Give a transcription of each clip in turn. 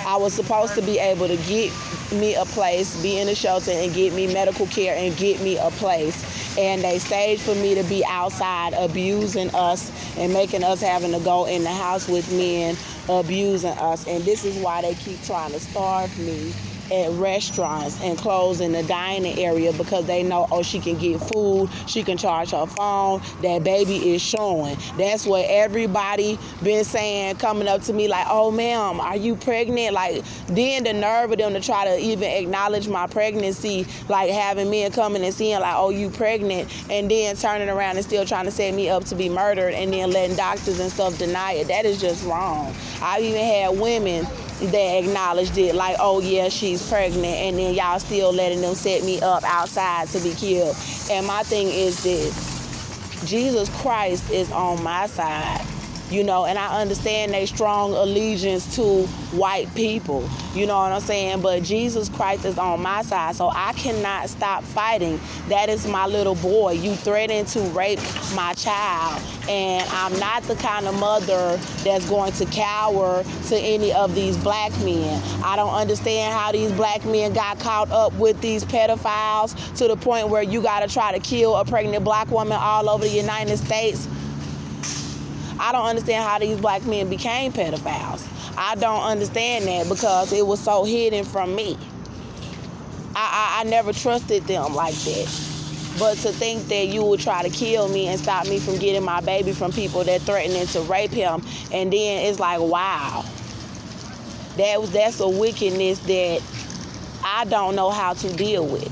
I was supposed to be able to get me a place, be in a shelter, and get me medical care and get me a place. And they staged for me to be outside abusing us and making us having to go in the house with men abusing us. And this is why they keep trying to starve me at restaurants and close in the dining area, because they know, oh, she can get food, she can charge her phone, that baby is showing. That's what everybody been saying, coming up to me like, oh, ma'am, are you pregnant? Like, then the nerve of them to try to even acknowledge my pregnancy, like having men coming and seeing like, oh, you pregnant, and then turning around and still trying to set me up to be murdered, and then letting doctors and stuff deny it. That is just wrong. I even had women that acknowledged it, like, oh yeah, she's pregnant, and then y'all still letting them set me up outside to be killed. And my thing is this: Jesus Christ is on my side, you know, and I understand they strong allegiance to white people, you know what I'm saying, but Jesus Christ is on my side, so I cannot stop fighting. That is my little boy. You threatened to rape my child, and I'm not the kind of mother that's going to cower to any of these black men. I don't understand how these black men got caught up with these pedophiles to the point where you got to try to kill a pregnant black woman all over the United States. I don't understand how these black men became pedophiles. I don't understand that, because it was so hidden from me. I never trusted them like that. But to think that you would try to kill me and stop me from getting my baby from people that threatening to rape him, and then it's like, wow. That's a wickedness that I don't know how to deal with,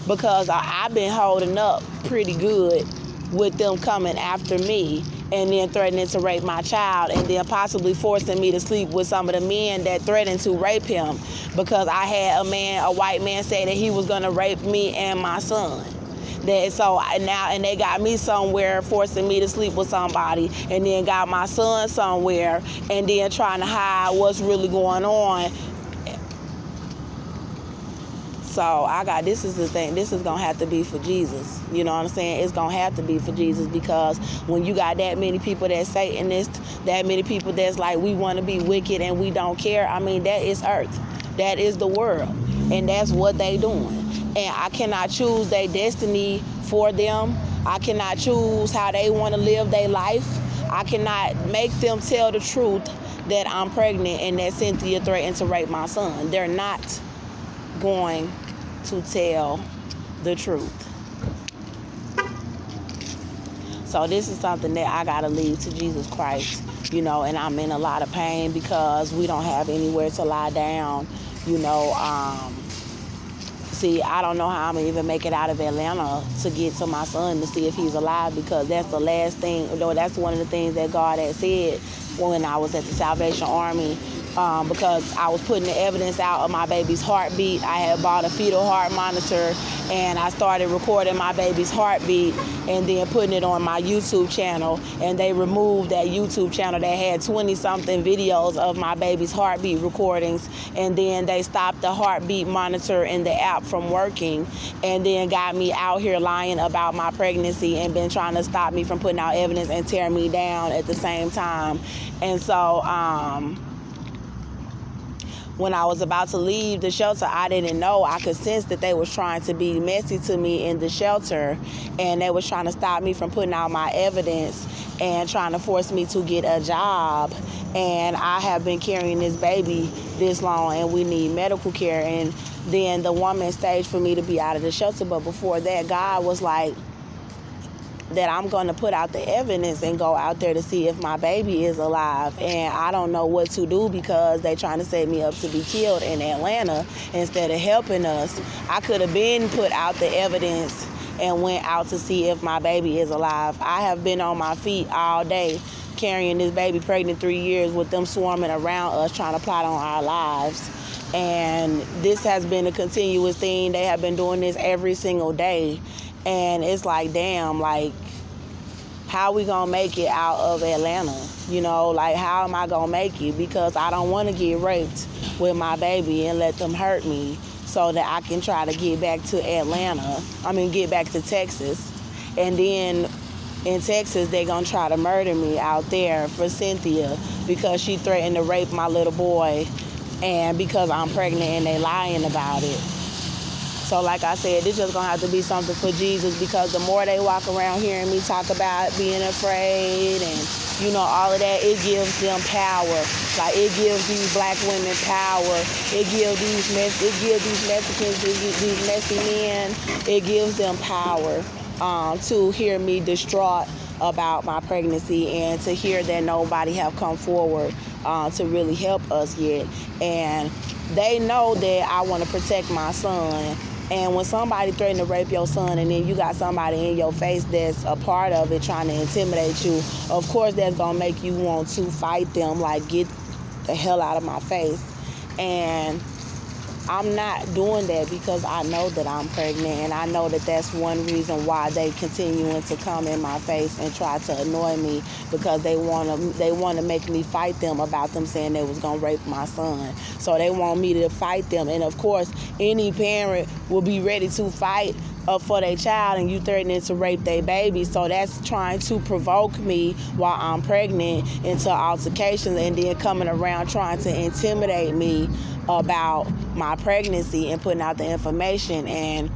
because I've been holding up pretty good with them coming after me and then threatening to rape my child, and then possibly forcing me to sleep with some of the men that threatened to rape him, because I had a white man say that he was going to rape me and my son. And they got me somewhere, forcing me to sleep with somebody, and then got my son somewhere, and then trying to hide what's really going on. So this is the thing, this is gonna have to be for Jesus. You know what I'm saying? It's gonna have to be for Jesus, because when you got that many people that's Satanist, that many people that's like, we want to be wicked and we don't care, I mean, that is earth. That is the world. And that's what they doing. And I cannot choose their destiny for them. I cannot choose how they want to live their life. I cannot make them tell the truth that I'm pregnant and that Cynthia threatened to rape my son. They're not going to tell the truth. So this is something that I gotta leave to Jesus Christ, you know, and I'm in a lot of pain because we don't have anywhere to lie down, you know. See, I don't know how I'm gonna even make it out of Atlanta to get to my son to see if he's alive, because that's the last thing, though that's one of the things that God had said when I was at the Salvation Army. Because I was putting the evidence out of my baby's heartbeat. I had bought a fetal heart monitor, and I started recording my baby's heartbeat and then putting it on my YouTube channel, and they removed that YouTube channel that had 20-something videos of my baby's heartbeat recordings, and then they stopped the heartbeat monitor in the app from working, and then got me out here lying about my pregnancy and been trying to stop me from putting out evidence and tear me down at the same time. And so when I was about to leave the shelter, I didn't know. I could sense that they was trying to be messy to me in the shelter, and they was trying to stop me from putting out my evidence and trying to force me to get a job. And I have been carrying this baby this long, and we need medical care. And then the woman staged for me to be out of the shelter. But before that, God was like, that I'm going to put out the evidence and go out there to see if my baby is alive. And I don't know what to do, because they trying to set me up to be killed in Atlanta instead of helping us. I could have been put out the evidence and went out to see if my baby is alive. I have been on my feet all day carrying this baby pregnant 3 years with them swarming around us trying to plot on our lives. And this has been a continuous thing. They have been doing this every single day. And it's like, damn, like, how we gonna make it out of Atlanta? You know, like, how am I gonna make it? Because I don't want to get raped with my baby and let them hurt me so that I can try to get back to get back to Texas. And then in Texas, they're gonna try to murder me out there for Cynthia, because she threatened to rape my little boy and because I'm pregnant and they lying about it. So like I said, this just gonna have to be something for Jesus, because the more they walk around hearing me talk about being afraid and all of that, it gives them power. Like, it gives these black women power. It gives these Mexicans, these messy men, it gives them power to hear me distraught about my pregnancy, and to hear that nobody have come forward to really help us yet. And they know that I want to protect my son. And when somebody threatens to rape your son, and then you got somebody in your face that's a part of it trying to intimidate you, of course that's going to make you want to fight them, like, get the hell out of my face. And I'm not doing that, because I know that I'm pregnant, and I know that that's one reason why they continuing to come in my face and try to annoy me, because they want to make me fight them about them saying they was going to rape my son. So they want me to fight them. And of course, any parent will be ready to fight for their child, and you threatening to rape their baby. So that's trying to provoke me while I'm pregnant into altercations, and then coming around trying to intimidate me about my pregnancy and putting out the information. And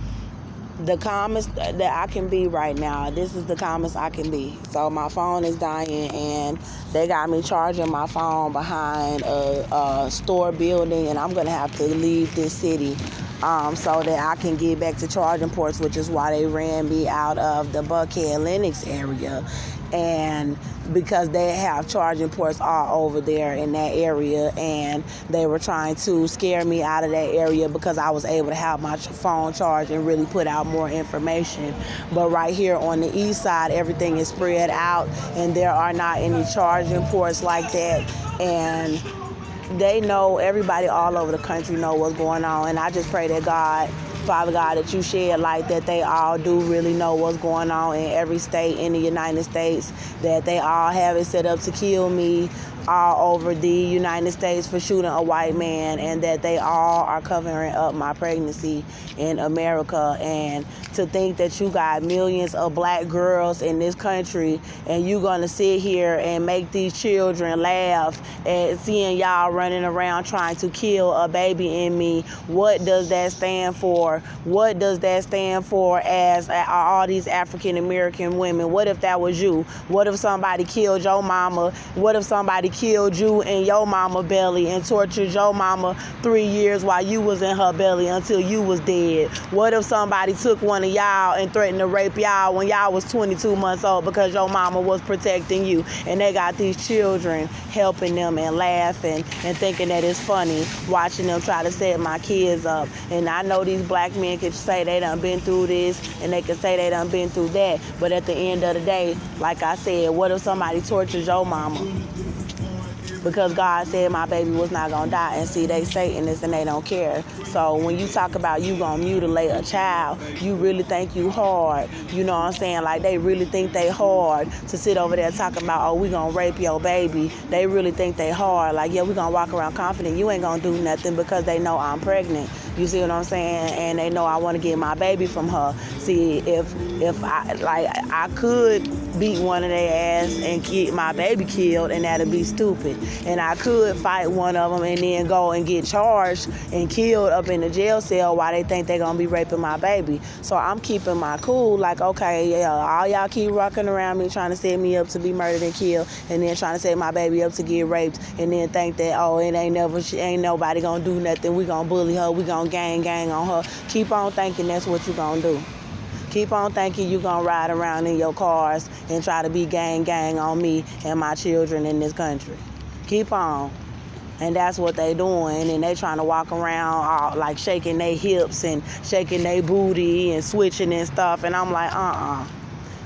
the calmest that I can be right now, this is the calmest I can be. So my phone is dying, and they got me charging my phone behind a store building, and I'm gonna have to leave this city so that I can get back to charging ports, which is why they ran me out of the Buckhead Lennox area. And because they have charging ports all over there in that area, and they were trying to scare me out of that area because I was able to have my phone charged and really put out more information. But right here on the east side, everything is spread out, and there are not any charging ports like that. And they know, everybody all over the country know what's going on. And I just pray that God, Father God, that you shed light, that they all do really know what's going on in every state in the United States, that they all have it set up to kill me all over the United States for shooting a white man, and that they all are covering up my pregnancy in America. And to think that you got millions of black girls in this country, and you gonna sit here and make these children laugh at seeing y'all running around trying to kill a baby in me. What does that stand for? What does that stand for as all these African American women? What if that was you? What if somebody killed your mama? What if somebody killed you in your mama belly and tortured your mama 3 years while you was in her belly until you was dead? What if somebody took one of y'all and threatened to rape y'all when y'all was 22 months old because your mama was protecting you? And they got these children helping them and laughing and thinking that it's funny, watching them try to set my kids up. And I know these black men can say they done been through this, and they can say they done been through that, but at the end of the day, like I said, what if somebody tortures your mama? Because God said my baby was not going to die. And see, they Satanists and they don't care. So when you talk about you going to mutilate a child, you really think you hard. You know what I'm saying? Like, they really think they hard to sit over there talking about, oh, we going to rape your baby. They really think they hard. Like, yeah, we going to walk around confident. You ain't going to do nothing, because they know I'm pregnant. You see what I'm saying? And they know I want to get my baby from her. See, if I could beat one of their ass and get my baby killed, and that'd be stupid. And I could fight one of them and then go and get charged and killed up in the jail cell while they think they're going to be raping my baby. So I'm keeping my cool, like, okay, yeah, all y'all keep rocking around me trying to set me up to be murdered and killed, and then trying to set my baby up to get raped, and then think that, oh, ain't nobody going to do nothing. We going to bully her. We going to gang on her. Keep on thinking that's what you going to do. Keep on thinking you going to ride around in your cars and try to be gang on me and my children in this country. Keep on. And that's what they doing. And they trying to walk around all, like, shaking their hips and shaking their booty and switching and stuff. And I'm like,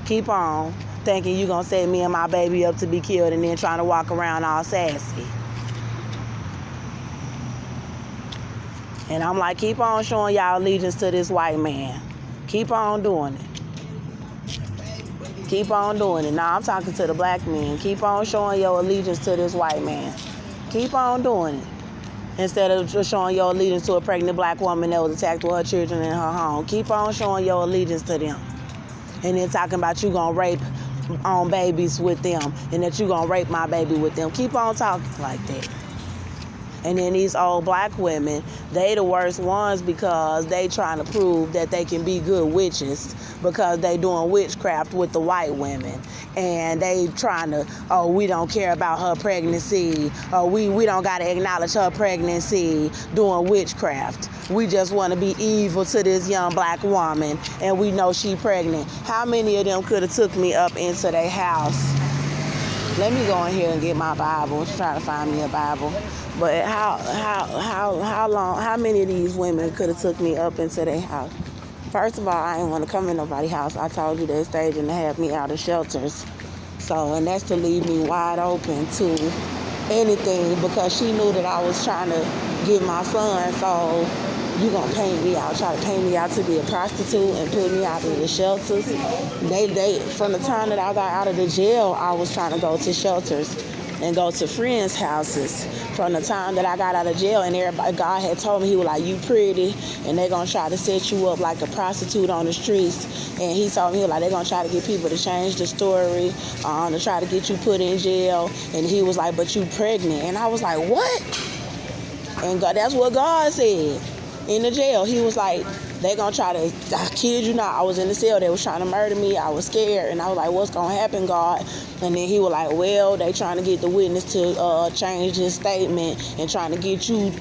keep on thinking you going to set me and my baby up to be killed, and then trying to walk around all sassy. And I'm like, keep on showing y'all allegiance to this white man. Keep on doing it. Keep on doing it. Now I'm talking to the black men. Keep on showing your allegiance to this white man. Keep on doing it. Instead of just showing your allegiance to a pregnant black woman that was attacked with her children in her home. Keep on showing your allegiance to them. And then talking about you gonna rape on babies with them, and that you gonna rape my baby with them. Keep on talking like that. And then these old black women, they the worst ones because they trying to prove that they can be good witches because they doing witchcraft with the white women. And they trying to, oh, we don't care about her pregnancy. Oh, we don't got to acknowledge her pregnancy doing witchcraft. We just want to be evil to this young black woman and we know she pregnant. How many of them could have took me up into their house? Let me go in here and get my Bible. Try to find me a Bible. But how many of these women could have took me up into their house? First of all, I didn't want to come in nobody's house. I told you they're staging to have me out of shelters. So, and that's to leave me wide open to anything because she knew that I was trying to get my son. So you gonna paint me out, try to paint me out to be a prostitute and put me out of the shelters. They from the time that I got out of the jail, I was trying to go to shelters and go to friends' houses. From the time that I got out of jail, and everybody, God had told me, he was like, you pretty, and they're gonna try to set you up like a prostitute on the streets. And he told me, he was like, they're gonna try to get people to change the story, to try to get you put in jail. And he was like, but you pregnant. And I was like, what? And God, that's what God said. In the jail, he was like, they gonna try to, I kid you not, I was in the cell, they was trying to murder me, I was scared, and I was like, what's gonna happen, God? And then he was like, well, they trying to get the witness to change his statement and trying to get you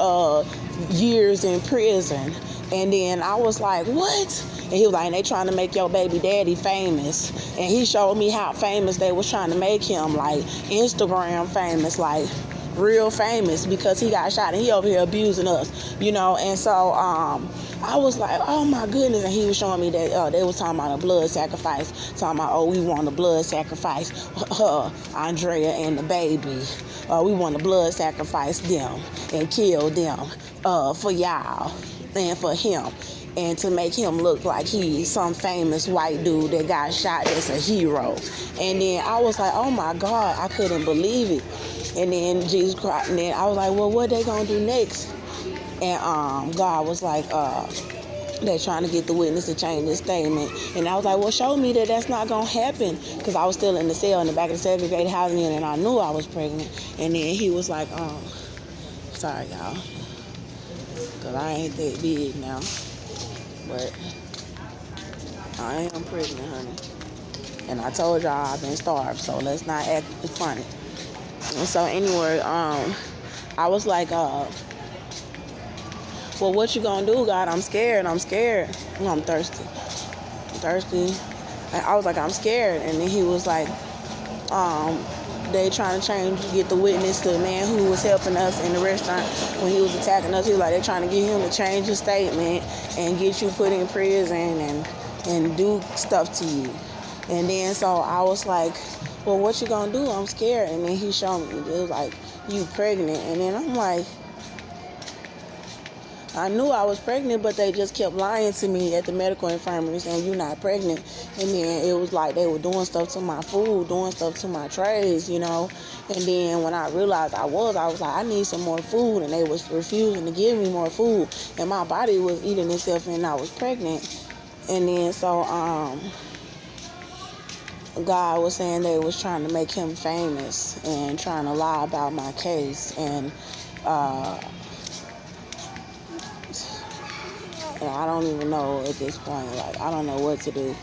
years in prison. And then I was like, what? And he was like, they trying to make your baby daddy famous. And he showed me how famous they was trying to make him, like Instagram famous, like real famous, because he got shot and he over here abusing us, you know. And so I was like, oh my goodness. And he was showing me that they was talking about a blood sacrifice, talking about, oh, we want a blood sacrifice Andrea and the baby, we want to blood sacrifice them and kill them for y'all and for him, and to make him look like he's some famous white dude that got shot that's a hero. And then I was like, oh my God, I couldn't believe it. And then Jesus Christ, and then I was like, well, what they gonna do next? And God was like, they're trying to get the witness to change this statement. And I was like, well, show me that that's not gonna happen, because I was still in the cell in the back of the segregated housing unit, and I knew I was pregnant. And then he was like, sorry y'all, because I ain't that big now, but I am pregnant, honey. And I told y'all I've been starved, so let's not act funny. And so anyway, I was like, well, what you gonna do, God? I'm scared. I'm thirsty. And I was like, I'm scared. And then he was like, they trying to get the witness to the man who was helping us in the restaurant when he was attacking us. He was like, they're trying to get him to change his statement and get you put in prison and do stuff to you. And then so I was like, well, what you gonna do? I'm scared. And then he showed me, it was like, you pregnant. And then I'm like, I knew I was pregnant, but they just kept lying to me at the medical infirmary saying you're not pregnant. And then it was like they were doing stuff to my food, doing stuff to my trays, you know. And then when I realized I was like, I need some more food. And they was refusing to give me more food. And my body was eating itself and I was pregnant. And then so, God was saying they was trying to make him famous and trying to lie about my case. And I don't even know at this point, like, I don't know what to do,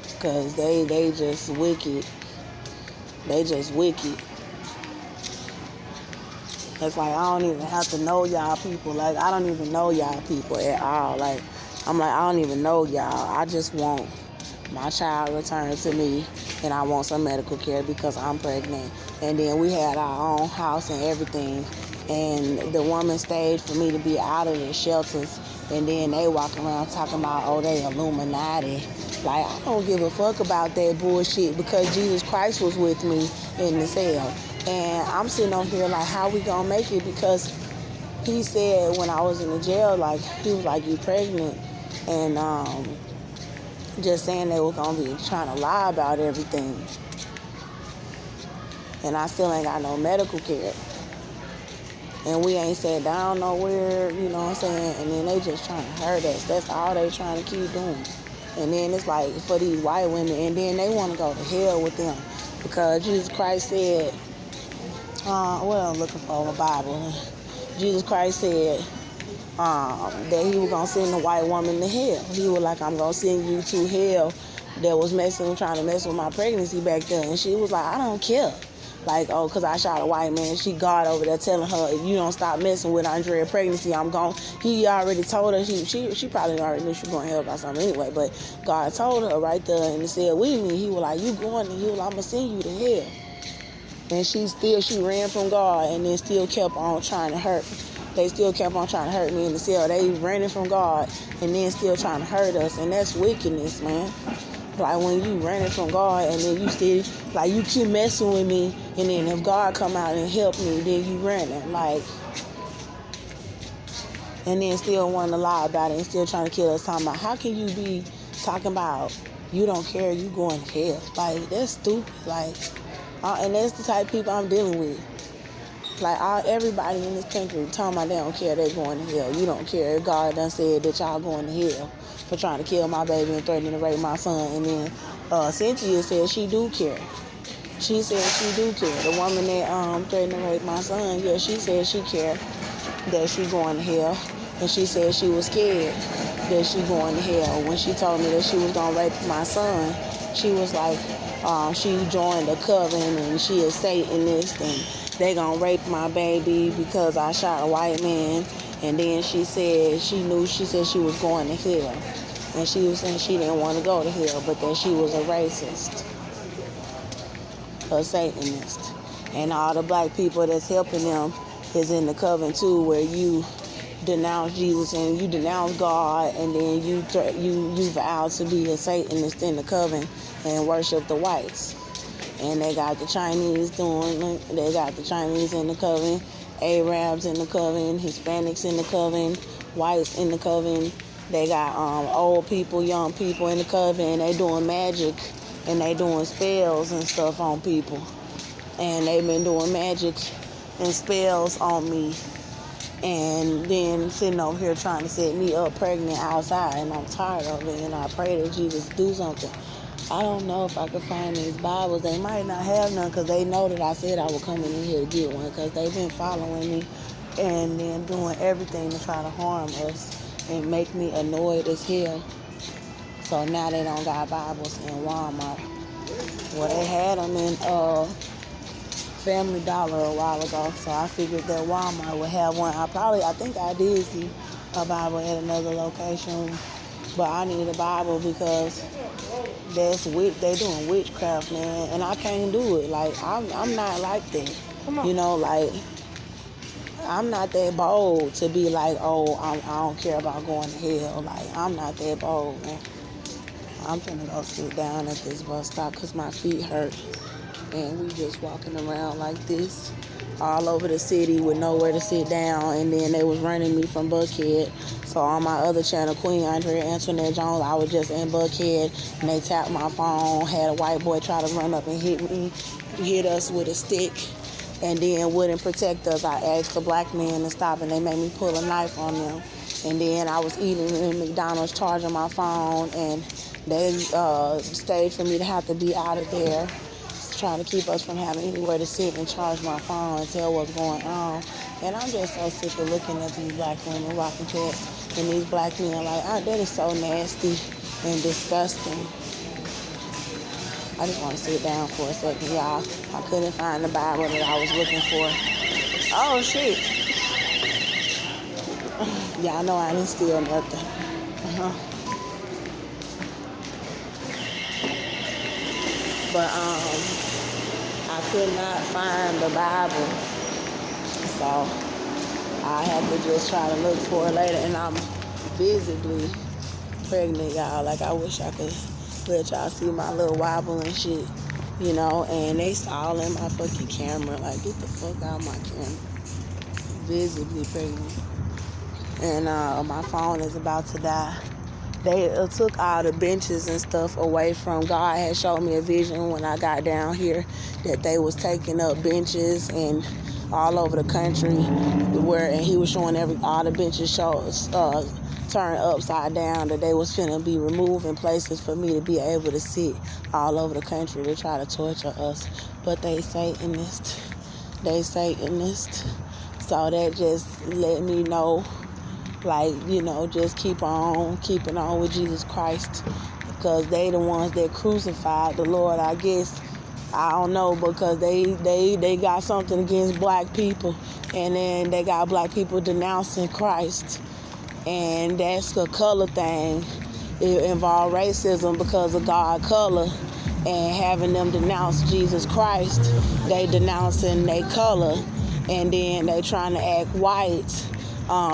because they just wicked. They just wicked. It's like, I don't even have to know y'all people. Like, I don't even know y'all people at all. Like, I'm like, I don't even know y'all. I just want my child returned to me, and I want some medical care because I'm pregnant. And then we had our own house and everything, and the woman staged for me to be out of the shelters, and then they walk around talking about, oh, they Illuminati. Like, I don't give a fuck about that bullshit, because Jesus Christ was with me in the cell. And I'm sitting on here like, how we gonna make it? Because he said when I was in the jail, like, he was like, you pregnant, and just saying they were gonna be trying to lie about everything. And I still ain't got no medical care. And we ain't sat down nowhere, you know what I'm saying? And then they just trying to hurt us. That's all they trying to keep doing. And then it's like for these white women, and then they want to go to hell with them. Because Jesus Christ said, I'm looking for a Bible. Jesus Christ said that he was going to send the white woman to hell. He was like, I'm going to send you to hell, that was trying to mess with my pregnancy back then. And she was like, I don't care. Like, oh, because I shot a white man. She God over there telling her, if you don't stop messing with Andrea's pregnancy, I'm gone. He already told her, she probably already knew she was going to hell by something anyway, but God told her right there, and he said, with me, he was like, you going, and he was like, I'm going to send you to hell. And she ran from God, and then still kept on trying to hurt. They still kept on trying to hurt me in the cell. They running from God, and then still trying to hurt us, and that's wickedness, man. Like, when you running from God, and then you still, like, you keep messing with me, and then if God come out and help me, then you running, like, and then still wanting to lie about it, and still trying to kill us, talking about, how can you be talking about you don't care, you going to hell? Like, that's stupid, like, and that's the type of people I'm dealing with. Like, everybody in this country talking about they don't care, they going to hell. You don't care. God done said that y'all going to hell for trying to kill my baby and threatening to rape my son. And then Cynthia said she do care. She said she do care. The woman that threatened to rape my son, yeah, she said she cared that she going to hell. And she said she was scared that she going to hell. When she told me that she was going to rape my son, she was like, she joined a coven and she is Satanist and they gonna rape my baby because I shot a white man. And then she said she said she was going to hell. And she was saying she didn't want to go to hell, but that she was a racist, a Satanist. And all the black people that's helping them is in the coven too, where you denounce Jesus and you denounce God, and then you vow to be a Satanist in the coven and worship the whites. And they got the Chinese they got the Chinese in the coven, Arabs in the coven, Hispanics in the coven, whites in the coven. They got old people, young people in the coven. They doing magic and they doing spells and stuff on people. And they've been doing magic and spells on me. And then sitting over here trying to set me up pregnant outside, and I'm tired of it, and I pray that Jesus do something. I don't know if I could find these Bibles. They might not have none because they know that I said I would come in here to get one, because they've been following me and then doing everything to try to harm us and make me annoyed as hell. So now they don't got Bibles in Walmart. Well, they had them in Family Dollar a while ago, so I figured that Walmart would have one. I think I did see a Bible at another location, but I need a Bible because they doing witchcraft, man, and I can't do it. Like, I'm not like that, you know. Like, I'm not that bold to be like, oh, I don't care about going to hell. Like, I'm not that bold, man. I'm finna go sit down at this bus stop because my feet hurt. And we just walking around like this all over the city with nowhere to sit down. And then they was running me from Buckhead. So on my other channel, Queen Andrea Antoinette Jones, I was just in Buckhead, and they tapped my phone, had a white boy try to run up and hit us with a stick, and then wouldn't protect us. I asked the black man to stop, and they made me pull a knife on them. And then I was eating in McDonald's, charging my phone, and they stayed for me to have to be out of there, trying to keep us from having anywhere to sit and charge my phone and tell what's going on. And I'm just so sick of looking at these black women rocking pants and these black men like, that is so nasty and disgusting. I just want to sit down for a second, y'all. I couldn't find the Bible that I was looking for. Oh, shit. Y'all know I didn't steal nothing. But I could not find the Bible, so I had to just try to look for it later. And I'm visibly pregnant, y'all. Like, I wish I could let y'all see my little wobble and shit, you know. And they all in my fucking camera. Like, get the fuck out of my camera. Visibly pregnant. And my phone is about to die. They took all the benches and stuff away from. God had showed me a vision when I got down here that they was taking up benches and all over the country, and he was showing all the benches turned upside down, that they was finna be removing places for me to be able to sit all over the country to try to torture us. But they Satanist. So So that just let me know, like, just keep on keeping on with Jesus Christ, because they the ones that crucified the Lord, I guess. I don't know, because they got something against black people, and then they got black people denouncing Christ, and that's a color thing. It involves racism because of God's color, and having them denounce Jesus Christ, they denouncing their color, and then they trying to act white,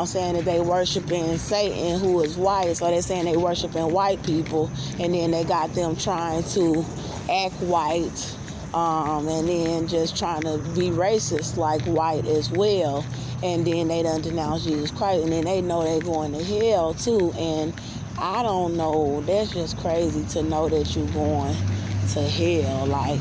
saying that they worshiping Satan, who is white. So they're saying they worshiping white people, and then they got them trying to act white, and then just trying to be racist like white as well. And then they done denounce Jesus Christ, and then they know they going to hell too. And I don't know, that's just crazy to know that you're going to hell. Like,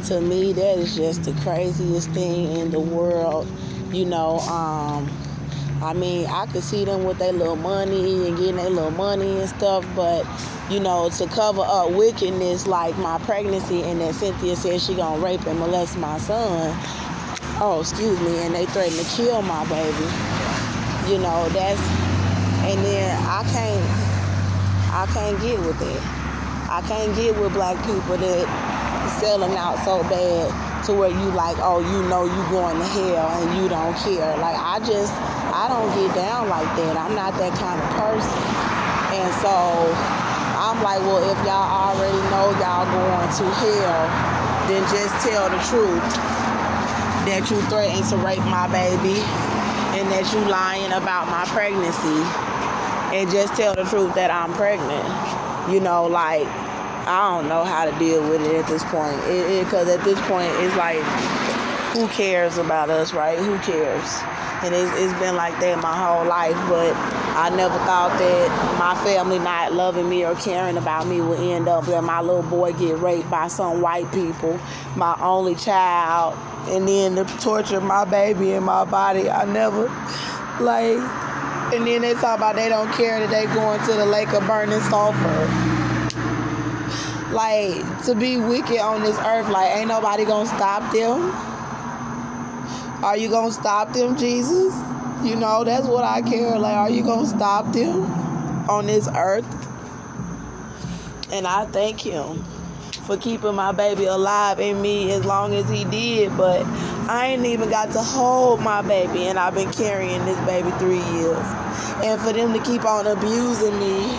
to me, that is just the craziest thing in the world. I mean, I could see them with their little money and getting their little money and stuff, but, to cover up wickedness like my pregnancy, and then Cynthia said she gonna rape and molest my son, and they threatened to kill my baby. And then I can't get with that. I can't get with black people that selling out so bad to where you like, you going to hell and you don't care. Like, I don't get down like that. I'm not that kind of person. And so I'm like, well, if y'all already know y'all going to hell, then just tell the truth that you threatened to rape my baby and that you lying about my pregnancy, and just tell the truth that I'm pregnant. Like, I don't know how to deal with it at this point. Because at this point, it's like, who cares about us, right? Who cares? And it's been like that my whole life, but I never thought that my family not loving me or caring about me would end up that my little boy get raped by some white people, my only child, and then to torture my baby and my body. I never, and then they talk about they don't care that they going to the lake of burning sulfur. Like, to be wicked on this earth, like, ain't nobody gonna stop them. Are you gonna stop them, Jesus? That's what I care. Like, are you gonna stop them on this earth? And I thank him for keeping my baby alive in me as long as he did, but I ain't even got to hold my baby, and I've been carrying this baby 3 years. And for them to keep on abusing me,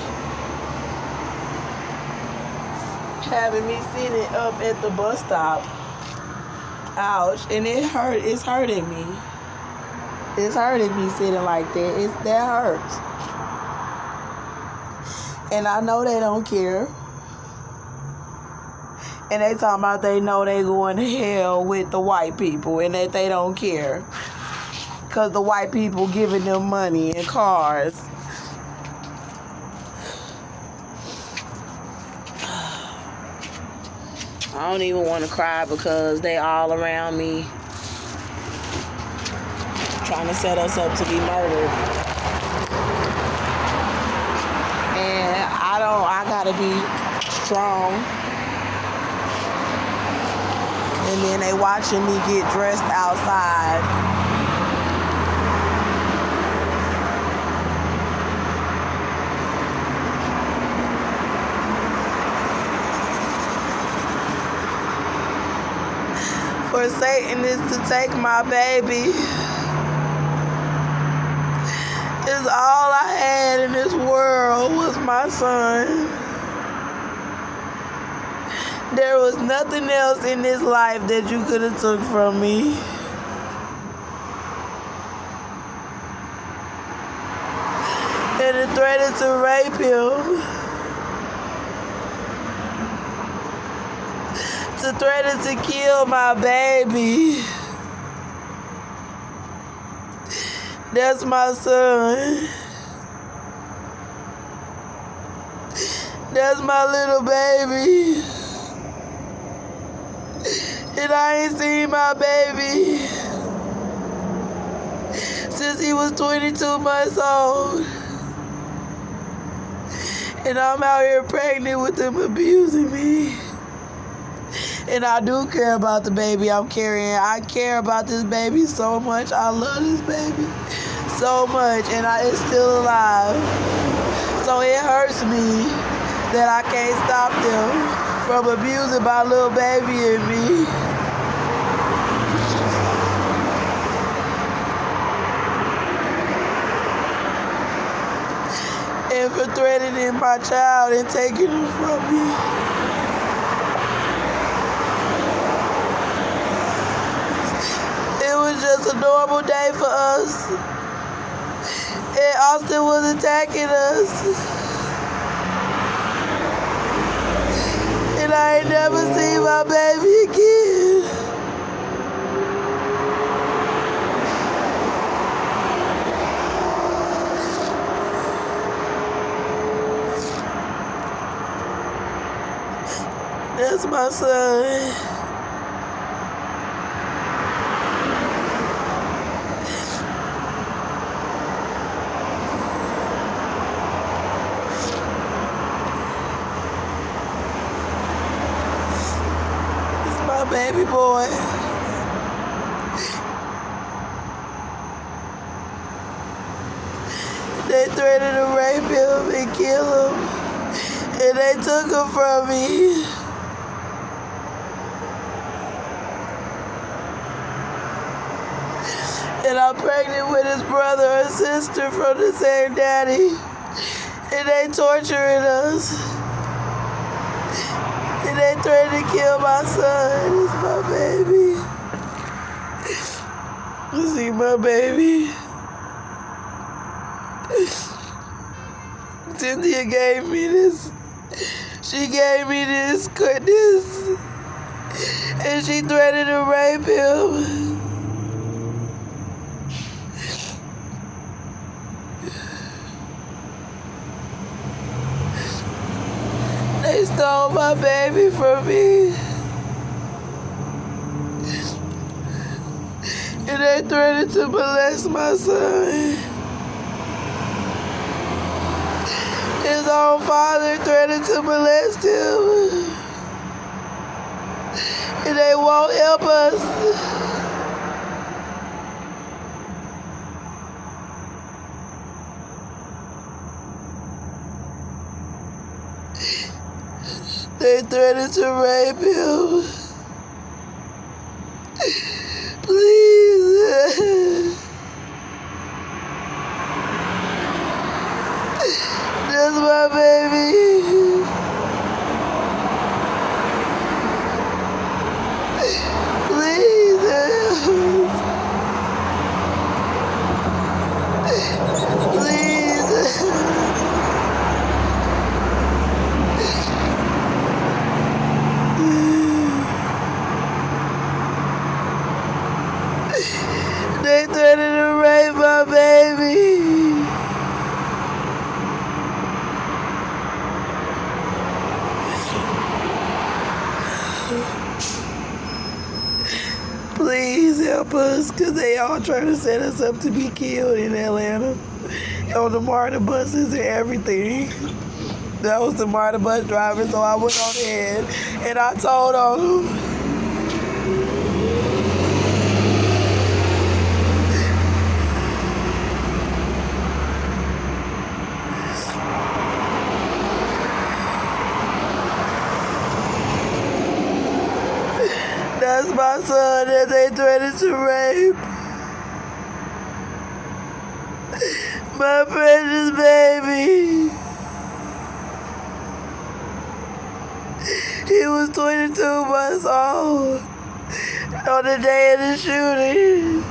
having me sitting up at the bus stop, ouch, and it's hurting me. It's hurting me sitting like that. That hurts. And I know they don't care. And they talking about they know they going to hell with the white people, and that they don't care. Because the white people giving them money and cars. I don't even want to cry because they all around me trying to set us up to be murdered. And I gotta be strong. And then they watching me get dressed outside. For Satan is to take my baby. Is all I had in this world was my son. There was nothing else in this life that you could have took from me. And it threatened to rape him. To threaten to kill my baby. That's my son. That's my little baby. And I ain't seen my baby since he was 22 months old. And I'm out here pregnant with them abusing me. And I do care about the baby I'm carrying. I care about this baby so much. I love this baby so much, and it's still alive. So it hurts me that I can't stop them from abusing my little baby and me. And for threatening my child and taking him from me. It was just a normal day for us. And Austin was attacking us. And I ain't never seen my baby again. That's my son. My baby boy. They threatened to rape him and kill him, and they took him from me. And I'm pregnant with his brother and sister from the same daddy, and they torturing us. And they threatened to kill my son. It's my baby. You see my baby? Cynthia gave me this. She gave me this goodness. And she threatened to rape him. They stole my baby from me. And they threatened to molest my son. His own father threatened to molest him. And they won't help us. They threatened to rape him. Please. That's my baby. Please. Please. They threatened to rape my baby. Please help us, because they all trying to set us up to be killed in Atlanta. On the MARTA buses and everything. That was the MARTA bus driver, so I went on ahead and I told on him. That's my son that they threatened to rape. My precious baby. He was 22 months old on the day of the shooting.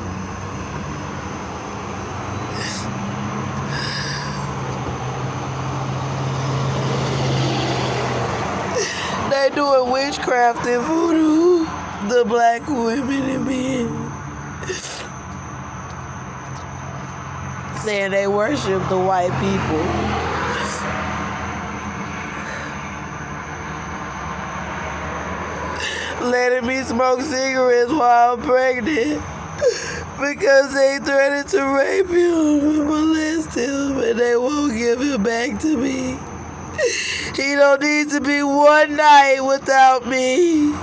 They doing witchcraft and voodoo. The black women and men. Saying they worship the white people. Letting me smoke cigarettes while I'm pregnant. Because they threatened to rape him and molest him, and they won't give him back to me. He don't need to be one night without me.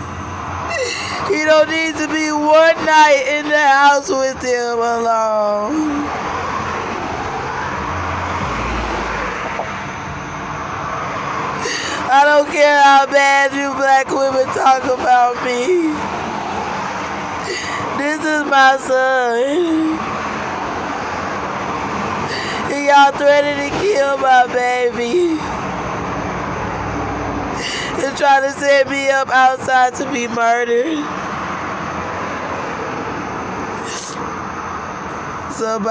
He don't need to be one night in the house with him alone. I don't care how bad you black women talk about me. This is my son. And y'all threatening to kill my baby. And trying to set me up outside to be murdered. Somebody